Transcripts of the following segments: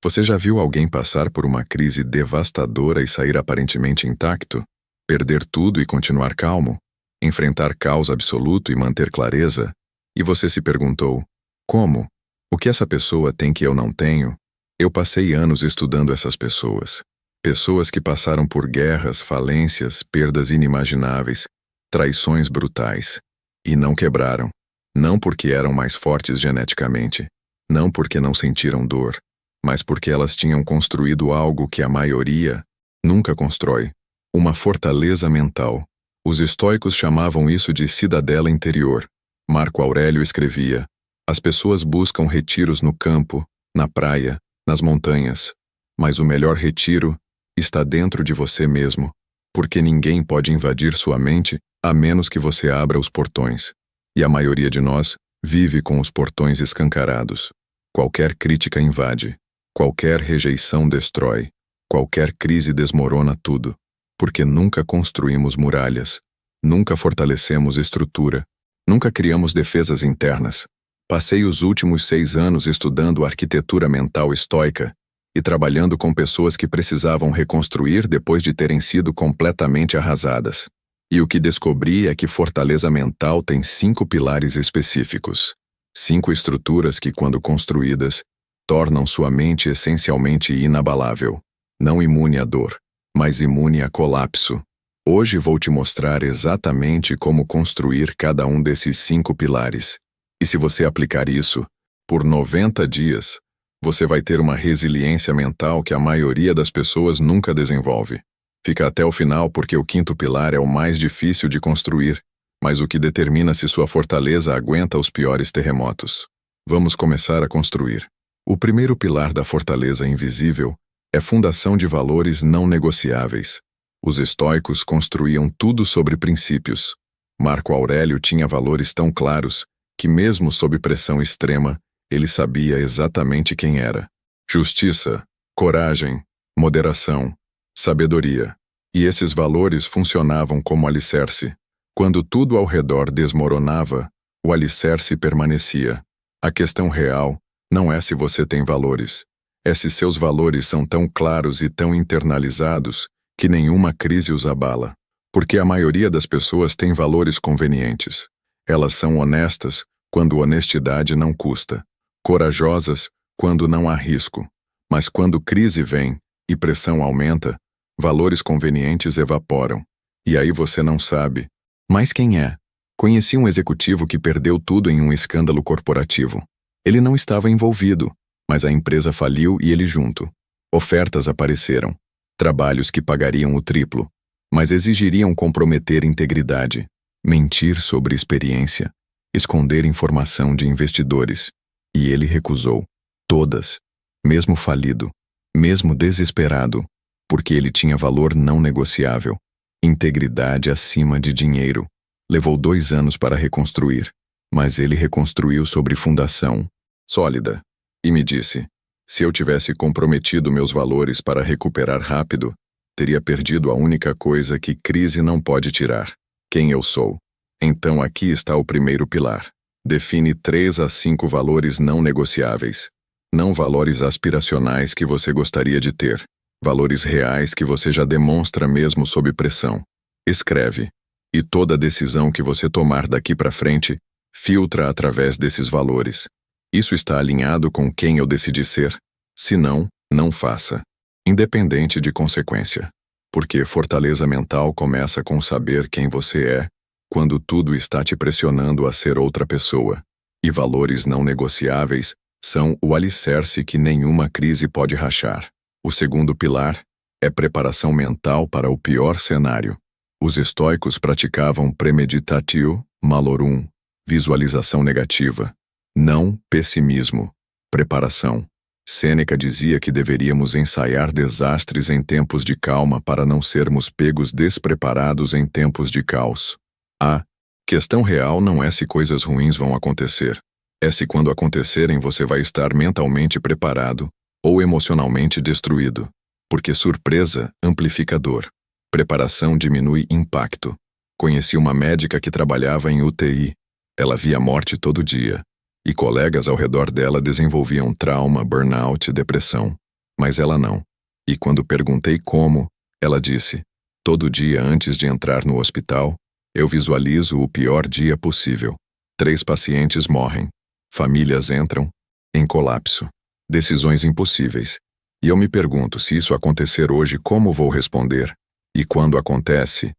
Você já viu alguém passar por uma crise devastadora e sair aparentemente intacto? Perder tudo e continuar calmo? Enfrentar caos absoluto e manter clareza? E você se perguntou: como? O que essa pessoa tem que eu não tenho? Eu passei anos estudando essas pessoas. Pessoas que passaram por guerras, falências, perdas inimagináveis, traições brutais. E não quebraram. Não porque eram mais fortes geneticamente. Não porque não sentiram dor. Mas porque elas tinham construído algo que a maioria nunca constrói. Uma fortaleza mental. Os estoicos chamavam isso de cidadela interior. Marco Aurélio escrevia: as pessoas buscam retiros no campo, na praia, nas montanhas. Mas o melhor retiro está dentro de você mesmo, porque ninguém pode invadir sua mente a menos que você abra os portões. E a maioria de nós vive com os portões escancarados. Qualquer crítica invade. Qualquer rejeição destrói. Qualquer crise desmorona tudo. Porque nunca construímos muralhas. Nunca fortalecemos estrutura. Nunca criamos defesas internas. Passei os últimos 6 anos estudando arquitetura mental estoica e trabalhando com pessoas que precisavam reconstruir depois de terem sido completamente arrasadas. E o que descobri é que fortaleza mental tem 5 pilares específicos. 5 estruturas que, quando construídas, tornam sua mente essencialmente inabalável, não imune à dor, mas imune a colapso. Hoje vou te mostrar exatamente como construir cada um desses 5 pilares. E se você aplicar isso, por 90 dias, você vai ter uma resiliência mental que a maioria das pessoas nunca desenvolve. Fica até o final porque o 5º pilar é o mais difícil de construir, mas o que determina se sua fortaleza aguenta os piores terremotos. Vamos começar a construir. O primeiro pilar da fortaleza invisível é fundação de valores não negociáveis. Os estoicos construíam tudo sobre princípios. Marco Aurélio tinha valores tão claros que, mesmo sob pressão extrema, ele sabia exatamente quem era. Justiça, coragem, moderação, sabedoria. E esses valores funcionavam como alicerce. Quando tudo ao redor desmoronava, o alicerce permanecia. A questão real não é se você tem valores, é se seus valores são tão claros e tão internalizados que nenhuma crise os abala. Porque a maioria das pessoas tem valores convenientes. Elas são honestas quando honestidade não custa, corajosas quando não há risco. Mas quando crise vem e pressão aumenta, valores convenientes evaporam. E aí você não sabe. Mas quem é? Conheci um executivo que perdeu tudo em um escândalo corporativo. Ele não estava envolvido, mas a empresa faliu e ele junto. Ofertas apareceram. Trabalhos que pagariam o triplo, mas exigiriam comprometer integridade, mentir sobre experiência, esconder informação de investidores. E ele recusou. Todas. Mesmo falido. Mesmo desesperado. Porque ele tinha valor não negociável. Integridade acima de dinheiro. Levou 2 anos para reconstruir, mas ele reconstruiu sobre fundação sólida. E me disse: se eu tivesse comprometido meus valores para recuperar rápido, teria perdido a única coisa que crise não pode tirar: quem eu sou. Então aqui está o primeiro pilar. Define 3 a 5 valores não negociáveis. Não valores aspiracionais que você gostaria de ter. Valores reais que você já demonstra mesmo sob pressão. Escreve. E toda decisão que você tomar daqui para frente, filtra através desses valores. Isso está alinhado com quem eu decidi ser? Se não, não faça. Independente de consequência. Porque fortaleza mental começa com saber quem você é, quando tudo está te pressionando a ser outra pessoa. E valores não negociáveis são o alicerce que nenhuma crise pode rachar. O segundo pilar é preparação mental para o pior cenário. Os estoicos praticavam premeditatio malorum, visualização negativa. Não pessimismo. Preparação. Sêneca dizia que deveríamos ensaiar desastres em tempos de calma para não sermos pegos despreparados em tempos de caos. A questão real não é se coisas ruins vão acontecer. É se quando acontecerem você vai estar mentalmente preparado ou emocionalmente destruído. Porque surpresa amplifica dor. Preparação diminui impacto. Conheci uma médica que trabalhava em UTI. Ela via morte todo dia. E colegas ao redor dela desenvolviam trauma, burnout e depressão. Mas ela não. E quando perguntei como, ela disse: todo dia antes de entrar no hospital, eu visualizo o pior dia possível. 3 pacientes morrem. Famílias entram em colapso. Decisões impossíveis. E eu me pergunto, se isso acontecer hoje, como vou responder? E quando acontece,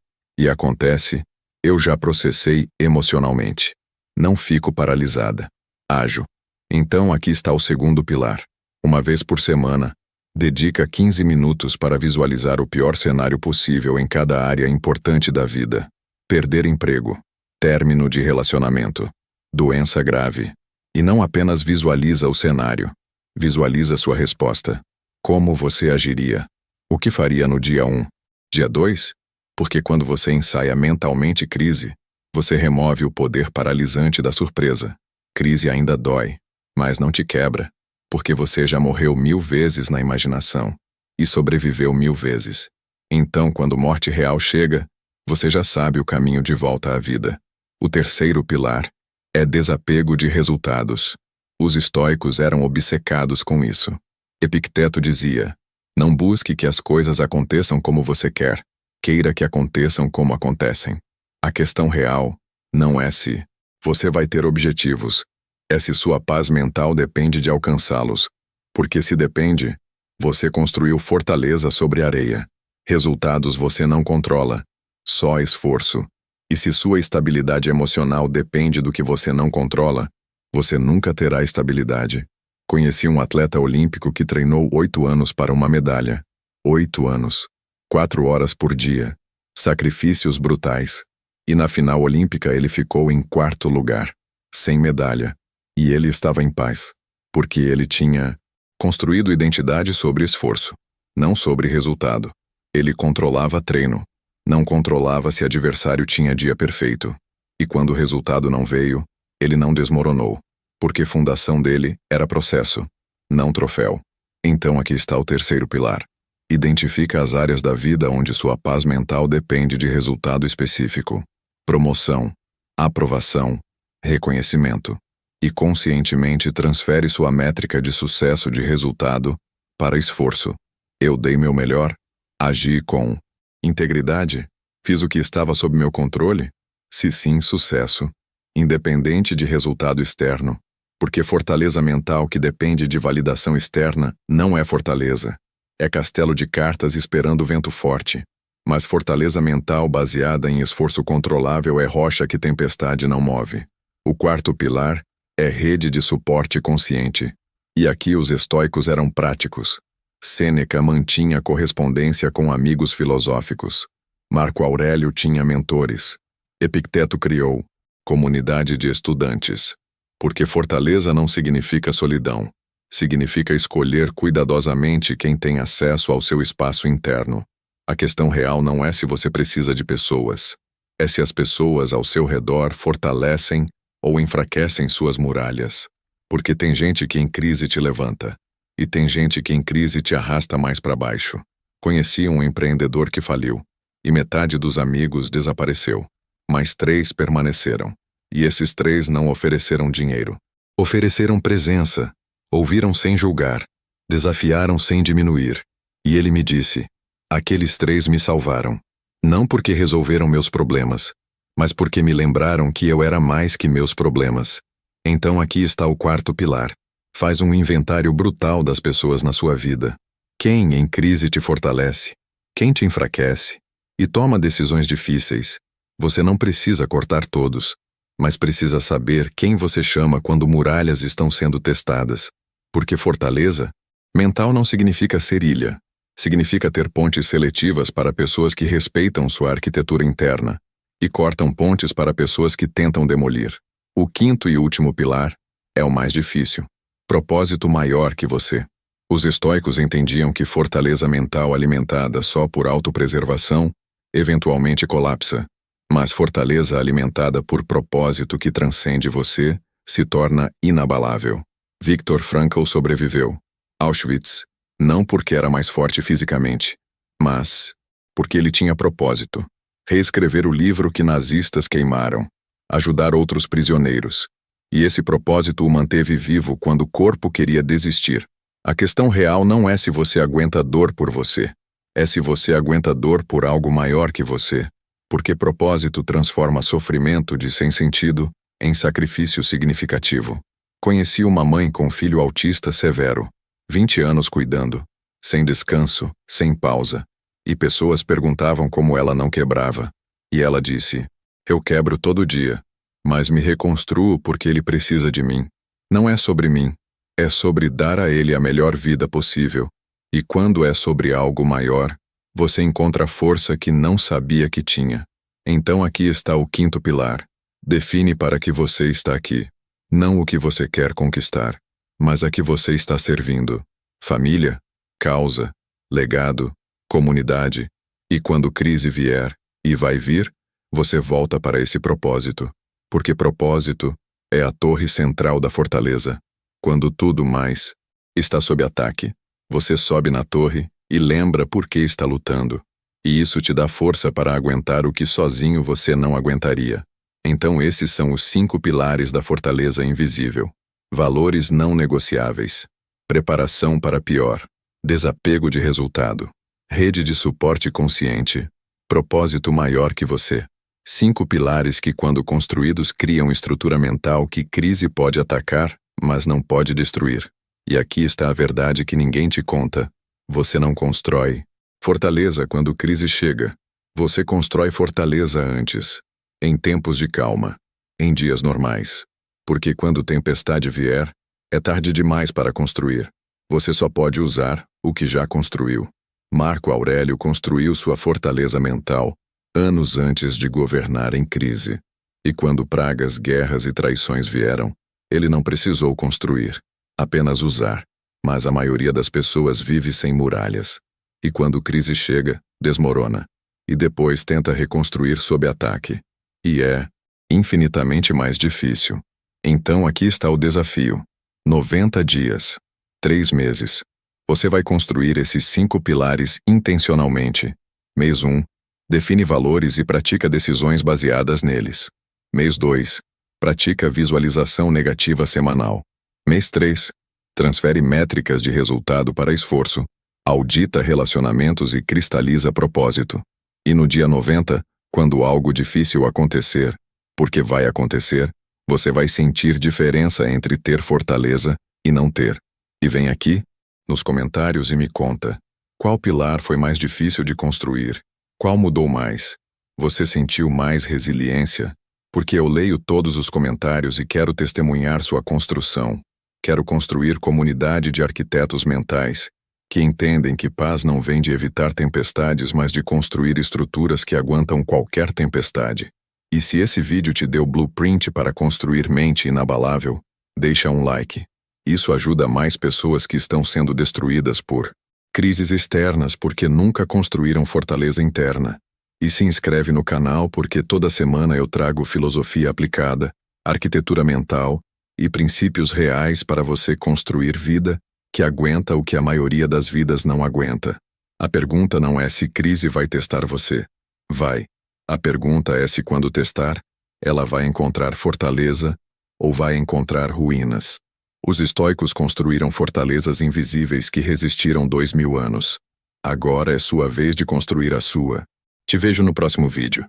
eu já processei emocionalmente. Não fico paralisada. Ajo. Então aqui está o segundo pilar. Uma vez por semana, dedica 15 minutos para visualizar o pior cenário possível em cada área importante da vida. Perder emprego, término de relacionamento, doença grave. E não apenas visualiza o cenário. Visualiza sua resposta. Como você agiria? O que faria no dia 1? Dia 2? Porque quando você ensaia mentalmente crise, você remove o poder paralisante da surpresa. Crise ainda dói, mas não te quebra, porque você já morreu 1000 vezes na imaginação e sobreviveu 1000 vezes. Então, quando morte real chega, você já sabe o caminho de volta à vida. O terceiro pilar é desapego de resultados. Os estoicos eram obcecados com isso. Epicteto dizia: não busque que as coisas aconteçam como você quer, queira que aconteçam como acontecem. A questão real não é se você vai ter objetivos, é se sua paz mental depende de alcançá-los. Porque se depende, você construiu fortaleza sobre areia. Resultados você não controla, só esforço. E se sua estabilidade emocional depende do que você não controla, você nunca terá estabilidade. Conheci um atleta olímpico que treinou 8 anos para uma medalha. 8 anos. 4 horas por dia. Sacrifícios brutais. E na final olímpica ele ficou em 4º lugar, sem medalha. E ele estava em paz, porque ele tinha construído identidade sobre esforço, não sobre resultado. Ele controlava treino, não controlava se adversário tinha dia perfeito. E quando o resultado não veio, ele não desmoronou, porque fundação dele era processo, não troféu. Então aqui está o terceiro pilar. Identifica as áreas da vida onde sua paz mental depende de resultado específico. Promoção, aprovação, reconhecimento. E conscientemente transfere sua métrica de sucesso de resultado para esforço. Eu dei meu melhor? Agi com integridade? Fiz o que estava sob meu controle? Se sim, sucesso. Independente de resultado externo. Porque fortaleza mental que depende de validação externa não é fortaleza. É castelo de cartas esperando vento forte. Mas fortaleza mental baseada em esforço controlável é rocha que tempestade não move. O quarto pilar é rede de suporte consciente. E aqui os estoicos eram práticos. Sêneca mantinha correspondência com amigos filosóficos. Marco Aurélio tinha mentores. Epicteto criou comunidade de estudantes. Porque fortaleza não significa solidão. Significa escolher cuidadosamente quem tem acesso ao seu espaço interno. A questão real não é se você precisa de pessoas. É se as pessoas ao seu redor fortalecem ou enfraquecem suas muralhas. Porque tem gente que em crise te levanta. E tem gente que em crise te arrasta mais para baixo. Conheci um empreendedor que faliu. E metade dos amigos desapareceu. Mas 3 permaneceram. E esses 3 não ofereceram dinheiro. Ofereceram presença. Ouviram sem julgar. Desafiaram sem diminuir. E ele me disse: aqueles 3 me salvaram. Não porque resolveram meus problemas, mas porque me lembraram que eu era mais que meus problemas. Então aqui está o quarto pilar. Faz um inventário brutal das pessoas na sua vida. Quem em crise te fortalece? Quem te enfraquece? E toma decisões difíceis. Você não precisa cortar todos, mas precisa saber quem você chama quando muralhas estão sendo testadas. Porque fortaleza mental não significa ser ilha. Significa ter pontes seletivas para pessoas que respeitam sua arquitetura interna e cortam pontes para pessoas que tentam demolir. O quinto e último pilar é o mais difícil. Propósito maior que você. Os estoicos entendiam que fortaleza mental alimentada só por autopreservação eventualmente colapsa, mas fortaleza alimentada por propósito que transcende você se torna inabalável. Viktor Frankl sobreviveu. Auschwitz, não porque era mais forte fisicamente, mas porque ele tinha propósito. Reescrever o livro que nazistas queimaram. Ajudar outros prisioneiros. E esse propósito o manteve vivo quando o corpo queria desistir. A questão real não é se você aguenta dor por você. É se você aguenta dor por algo maior que você. Porque propósito transforma sofrimento de sem sentido em sacrifício significativo. Conheci uma mãe com filho autista severo. 20 anos cuidando. Sem descanso, sem pausa. E pessoas perguntavam como ela não quebrava. E ela disse: eu quebro todo dia, mas me reconstruo porque ele precisa de mim. Não é sobre mim, é sobre dar a ele a melhor vida possível. E quando é sobre algo maior, você encontra força que não sabia que tinha. Então aqui está o quinto pilar. Define para que você está aqui. Não o que você quer conquistar, mas a que você está servindo. Família, causa, legado, comunidade. E quando crise vier, e vai vir, você volta para esse propósito. Porque propósito é a torre central da fortaleza. Quando tudo mais está sob ataque, você sobe na torre e lembra por que está lutando. E isso te dá força para aguentar o que sozinho você não aguentaria. Então esses são os 5 pilares da fortaleza invisível. Valores não negociáveis. Preparação para pior. Desapego de resultado. Rede de suporte consciente. Propósito maior que você. 5 pilares que, quando construídos, criam estrutura mental que crise pode atacar, mas não pode destruir. E aqui está a verdade que ninguém te conta. Você não constrói fortaleza quando crise chega. Você constrói fortaleza antes. Em tempos de calma. Em dias normais. Porque quando tempestade vier, é tarde demais para construir. Você só pode usar o que já construiu. Marco Aurélio construiu sua fortaleza mental anos antes de governar em crise. E quando pragas, guerras e traições vieram, ele não precisou construir, apenas usar. Mas a maioria das pessoas vive sem muralhas. E quando crise chega, desmorona. E depois tenta reconstruir sob ataque. E é infinitamente mais difícil. Então aqui está o desafio. 90 dias. 3 meses. Você vai construir esses 5 pilares intencionalmente. Mês 1. Define valores e pratica decisões baseadas neles. Mês 2. Pratica visualização negativa semanal. Mês 3. Transfere métricas de resultado para esforço. Audita relacionamentos e cristaliza propósito. E no dia 90, quando algo difícil acontecer, porque vai acontecer, você vai sentir diferença entre ter fortaleza e não ter. E vem aqui, nos comentários e me conta. Qual pilar foi mais difícil de construir? Qual mudou mais? Você sentiu mais resiliência? Porque eu leio todos os comentários e quero testemunhar sua construção. Quero construir comunidade de arquitetos mentais, que entendem que paz não vem de evitar tempestades, mas de construir estruturas que aguentam qualquer tempestade. E se esse vídeo te deu blueprint para construir mente inabalável, deixa um like. Isso ajuda mais pessoas que estão sendo destruídas por crises externas porque nunca construíram fortaleza interna. E se inscreve no canal porque toda semana eu trago filosofia aplicada, arquitetura mental e princípios reais para você construir vida que aguenta o que a maioria das vidas não aguenta. A pergunta não é se crise vai testar você. Vai. A pergunta é se quando testar, ela vai encontrar fortaleza ou vai encontrar ruínas. Os estoicos construíram fortalezas invisíveis que resistiram 2000 anos. Agora é sua vez de construir a sua. Te vejo no próximo vídeo.